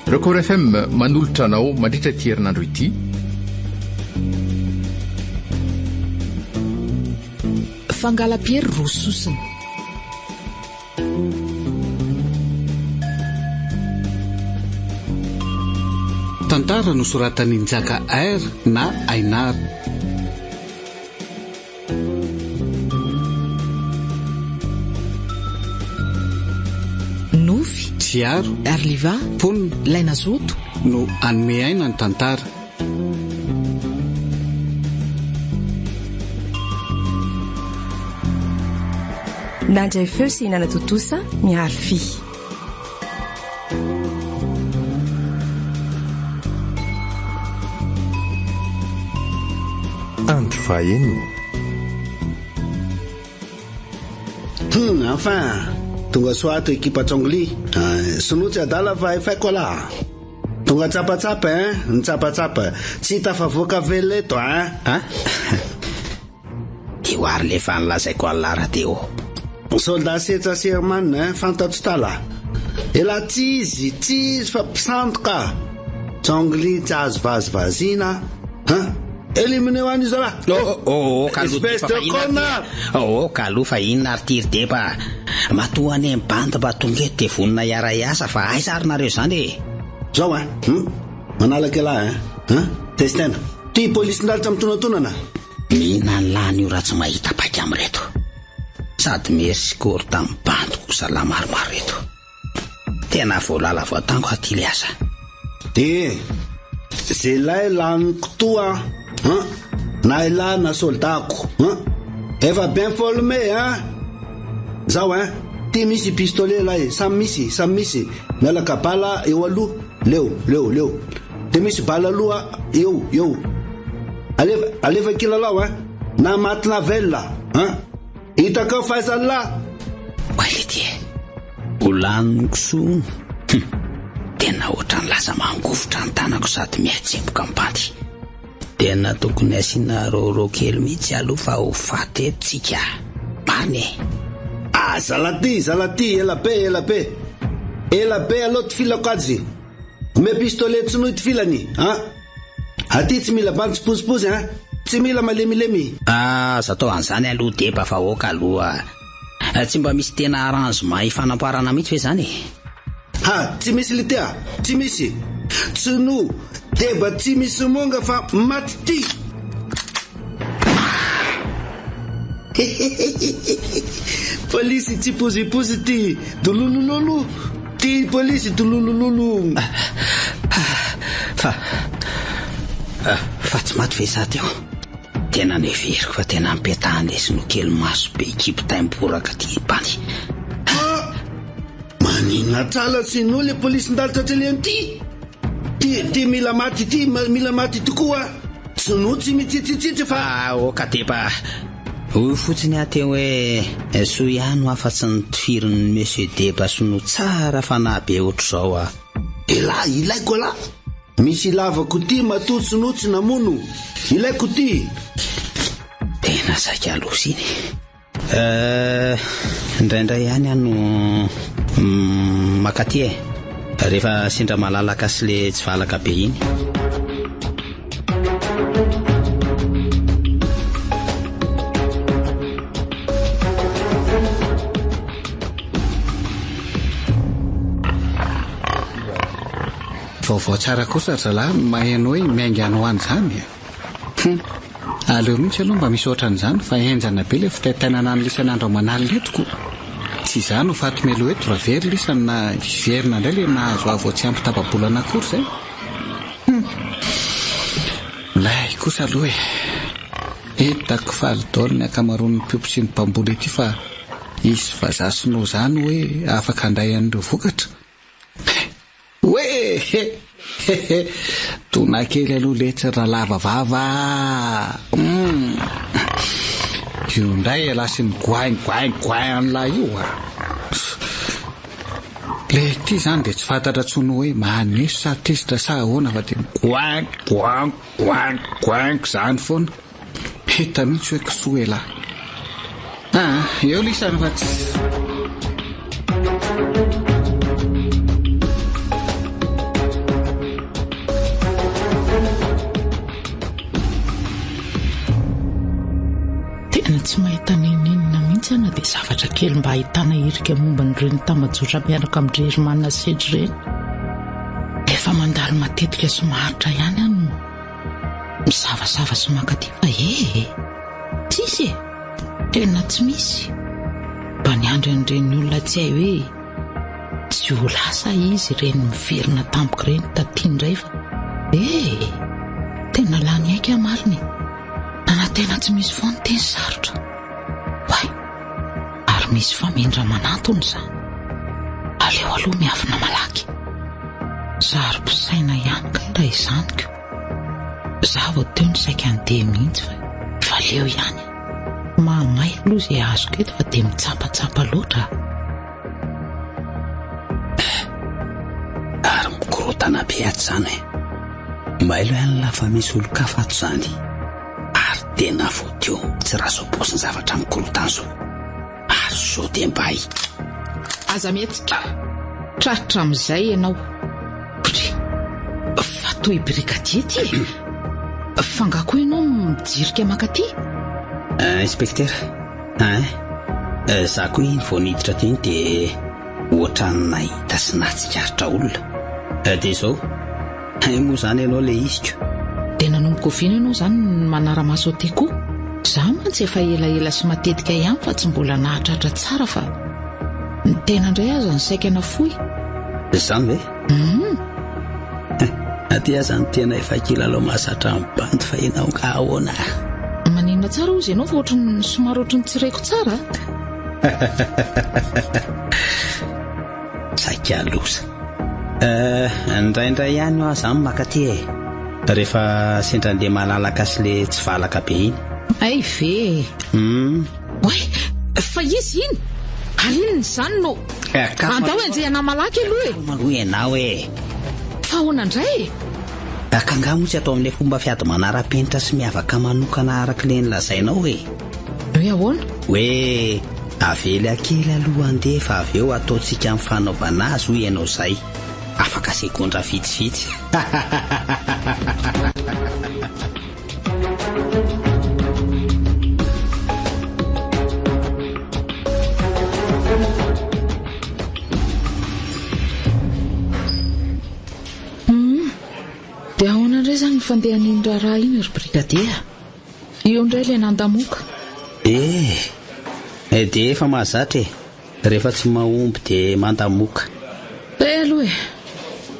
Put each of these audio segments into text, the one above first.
Record FM manolotra anao mandritra ty herinandro ity. Fangalam-pery rososina. Tantara no soratan'i Njaka R na Ainar. Nofy, Tsiaro, Arliva, Ponina, Lainazoto no anome aina ny tantara. Nandray feo sy hinana totosa miaro fi. Andro fahenina. Enfin, tonga soato ekipa Tsongli. Sonotsy adala fa efaiko ala. Tonga tsapatsapa ny tsapatsapa. Tsy tafavoaka veleto Io ary le fa nolazaiko alara teo. Soldat setsa Sherman fantatso tala. Ela tsizy fa mpisandoka. Tsongli tsy azo vazivazina. Elimine ho an'izy ala. Espèce de connard. Kalofa inona ary tiry-depa. Matoa any amin'ny banda mba tonga eto de vonina iara-iasa fa aiza ary nareo zany e. Zao manalaka ela testena. Ty polisy ndalitra mitonantonana. Mihinany lany io raha tsy mahita paika amreto. Sady merci kory tamin'ny bando kosa la maromaro reto. Tena voalala voatango aty le asa. Zay lay laniko toa na ela na soldako efa bien formé zao ty misy pistolet lay samy misy mialaka bala eo aloha leo ty misy bala aloha eo alefa kilalao na matina vella hitaka fahaizala Wality olaniko so tena ohatrany lasa mangofotra ny tanako sady miatsemboka ampanty. Tena tokony asiana roro kely mihitsy aloha fa ho faty etsika. Mariny zalaty ela be aloha ty filako azy me pistolet tsy noho ty filany aty tsy mila bandy tsy pozipozy tsy mila malemilemy. Zatao an'izany aloha deba fa oka aloha. Tsy mba misy tena arrangement ifanamparana mihitsy hoe zany tsy misy litea tsy misy tsino deba tsy misy monga fa maty ty. Polisy tsy pozipozy ty dololololo ty polisy dololololo fa tsy maty ve sa teo. Tena neveriko fa tena mipetahany lesino kely maso be ekipa taimporaka ty bany. Manina tsala sy no le polisy ndalitra treliany ty mila maty tokoa tsy no tsy mitsitsitsitsy fa oka tepa hoy fotsiny ateo hoe so ihany afa-tsy ny tifiriny monsieur Deba sono tsara fa na be ohatr' zao ilaiko ala misy lavako ty matotsinotsy namono ilaiko ty tena saika alosiny. Indraindray ihany ano makaty rehefa sendra malalaka sy le tsy valaka be iny. Vaovao tsara kosa zalahy mahaino hoe miaingano ho an'izany. Aleo mihitsy aloha mba misy ohatran'izany fa henjana be le fitaitainana ny lisan'andro manaly letiko. Tsy izany ho faty melo eto raha very lisany na verina indray le nahazo avao tsy ampy tababolana akory zay. Lay kosa aloha etako falidolo ny akamaroan'ny mpiopo sy ny mpamboly ety fa isy vazasino zany hoe afaka handray an'ireo vokatra. Tona kely aloha letsy raha lava vava. Io ndray alasy ny goain-goain-goain-lahy io le ty zany de tsy fantatra tsony hoe maneso sa tesitra sa ahoana fa de goain-goain-goain-goain zany foana. Hita mihitsy hoe kisoa elahy. Eo lisany fa tsy tsy mahita ninina mihitsy ana dia zavatra kely mba ahitana irika momba nyreny tamajora miaraka amin'ndrery manina sedry ireny. Efa mandalo matetika sy maharitra ihany ano misavasava sy makaty fa tsisy tena tsy misy. Mba ny andro an'ireny olona tsy hay hoe tsy ho lasa izy ireny miverina tampoka ireny tatiandray fa tena lany aika mariny na tena tsy misy foana teny sarotra ary misy famindra manantony izany. Aleo aloha miafina malaky zary-posaina ihany ka raha izanyko za vao teo ny saika andeha mihitsy fa leo ihany mahamay aloha izay azoko eto fa dia mitsapatsapa loatra ary mikorotana be ato izany mailo ihany lafa misy olo-kafato izany ary tena voateo tsy raha soposiny zavatra mikorotana zao ary so dia mbay aza mihetsika tratra amin'izay ianao fa toy brigadier ty fangako ianao mijirika makaty inspektera za koa iny vao niditra teny dia ohatran'ny nahita sy nahatsikaritra olona dia izao moa izany ianao ilay iziko dia nanomboka oviana ianao izany manara-maso aty koa za mantsy efa elaela sy matetika ihany fa tsy mbola nahatratra tsara fa ny tena indray aza ny saikana fohy izany ve aty aza ny tena efa kilalao mahazatra amin'ny bandy fa ianao ka ahoana maninona tsara ozy ianao fa ohatrany somary ohatrany tsy raiko tsara saika loza indraindray ihany aho izany makaty rehefa sendra andeha malalaka sy le tsy valaka be iny ay ve fa izy iny alinony izany no andao enjehana malaky aloha maloha ianao fa ahoana indray akanga moa tsy atao amin'ilay fomba fiady manara-penitra sy miavaka manokana araka ilay nylazainao hoe ahoana hoe avely akely aloha andeha fa avy eo ataontsika amin'ny fanaovana azy ho ianao izay afaka sekondra vitsivitsy dia ahoana indray izany ny fandehan'iny raha iny ry brigadier io indray ilay nandamoka dia efa mahazatra rehefa tsy mahomby dia mandamoka aloha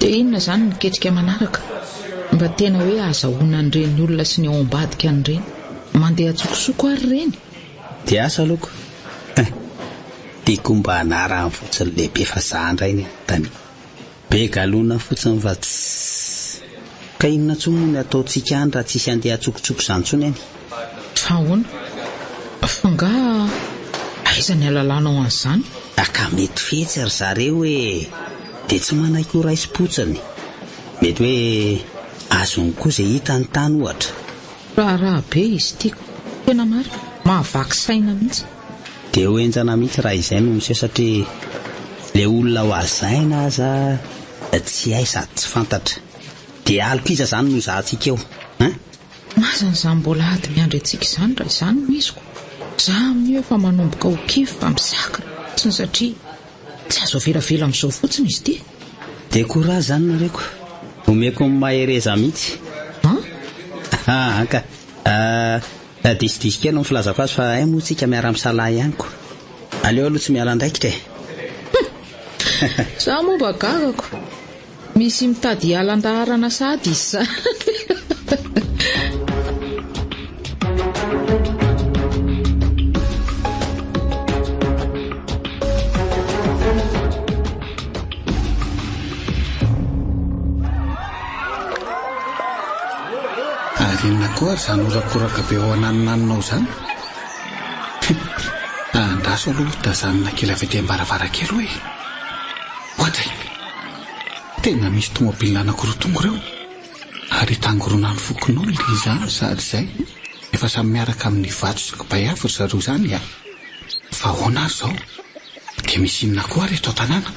dia inona izany niketrika manaraka mba tena hoe azahoana an'ireny olona sy ny ao ambadika an'ireny mandeha tsokosoko ary ireny dia asa loko tiako mba hanarany fotsiny lehibe fa zandray ny tany be galona fotsiny fa ka inona ntsony ny ataontsika any raha tsisy andeha atsokotsoko izany ntsony any fa ahoana fanga aiza ny alalànao an'izany aka mety fetsy ry zareo hoe dia tsy manaiky ho raisy-potsiny mety hoe azony koa izay hita ny tany ohatra raha be izy tiako tena mary mahavaky saina mihitsy dia ho enjana mihitsy raha izay no miseho satria ilay olona ho azaina aza tsy hay sady tsy fantatra dia aliko iza izany no zahantsika eo mazany izany mbola ady miandry antsika izany raha izany no iziko za amin'io efa manomboka ho kivy fa misakra tsiny satria tsy azo avelavela amin'izao fotsiny izy ty dia koraha izany nareko omeko ny mahereza mihitsy ka disidisika elo ny filazako azy fa ay moa tsika miara-misalahy ihany ko aleo aloha tsy miala ndraikitra za moa mba gagako misy mitady hialan-daharana sady izy za inona koa ary izany orakoraka be ao ananonaninao izany andraso aloha da zanona kely avy aty ambaravarakely hoe ohatray tena misy tomobilina anankiroa tonga ireo ary tangorona ny fokonao ry izany sady izay efa samy miaraka amin'ny vato sy kibaiafy zareo izany fa ahoana ary izao dia misy inona koa ary eto an-tanàna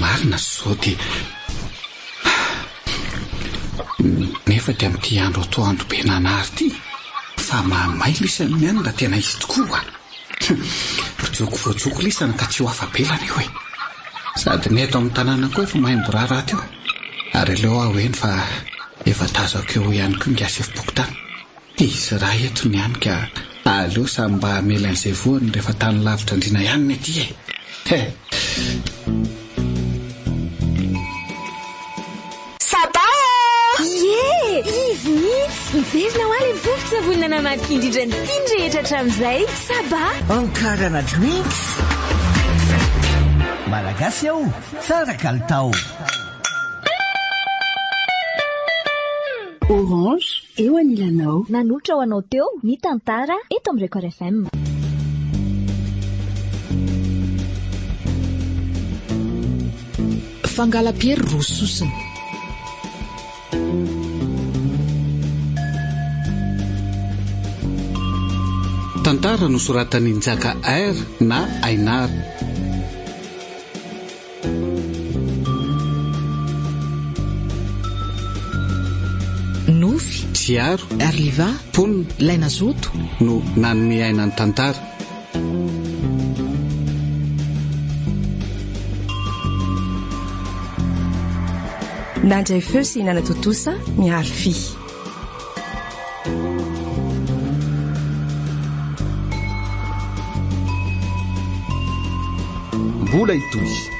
marina zao dia nefa dia amin'ity andro atoandro be nanary ity fa mahamay lisany miany raha tena izy tokoa joko voajoko lisana ka tsy ho afabelana io e sady ny eto amin'ny tanàna koa efa mahay mborara ato eo ary leo aho eny fa efa tazako eo ihany koa ngasy efim-pokotany izy raha eto ny ihany ka aleo samy mba hamela an'izay voany rehefa tany lavitra andrina ihany ny aty e miverina ho aly vovo-tsavonina namadika indrindra ny tiany rehetra hatramin'izay saba ankarana drinks malagasy ao tsara kalitao orange eo anilanao nanolotra ho anao teo ny tantara eto amin'ny Record FM fangalam-piery roa sosina tantara no soratany Njaka R na Ainar. Nofy, Tsiaro, Arliva, Ponina, Lainazoto no nanome aina ny tantara. Nandray feo sy hinana totosa miaro fi. Mbola itoy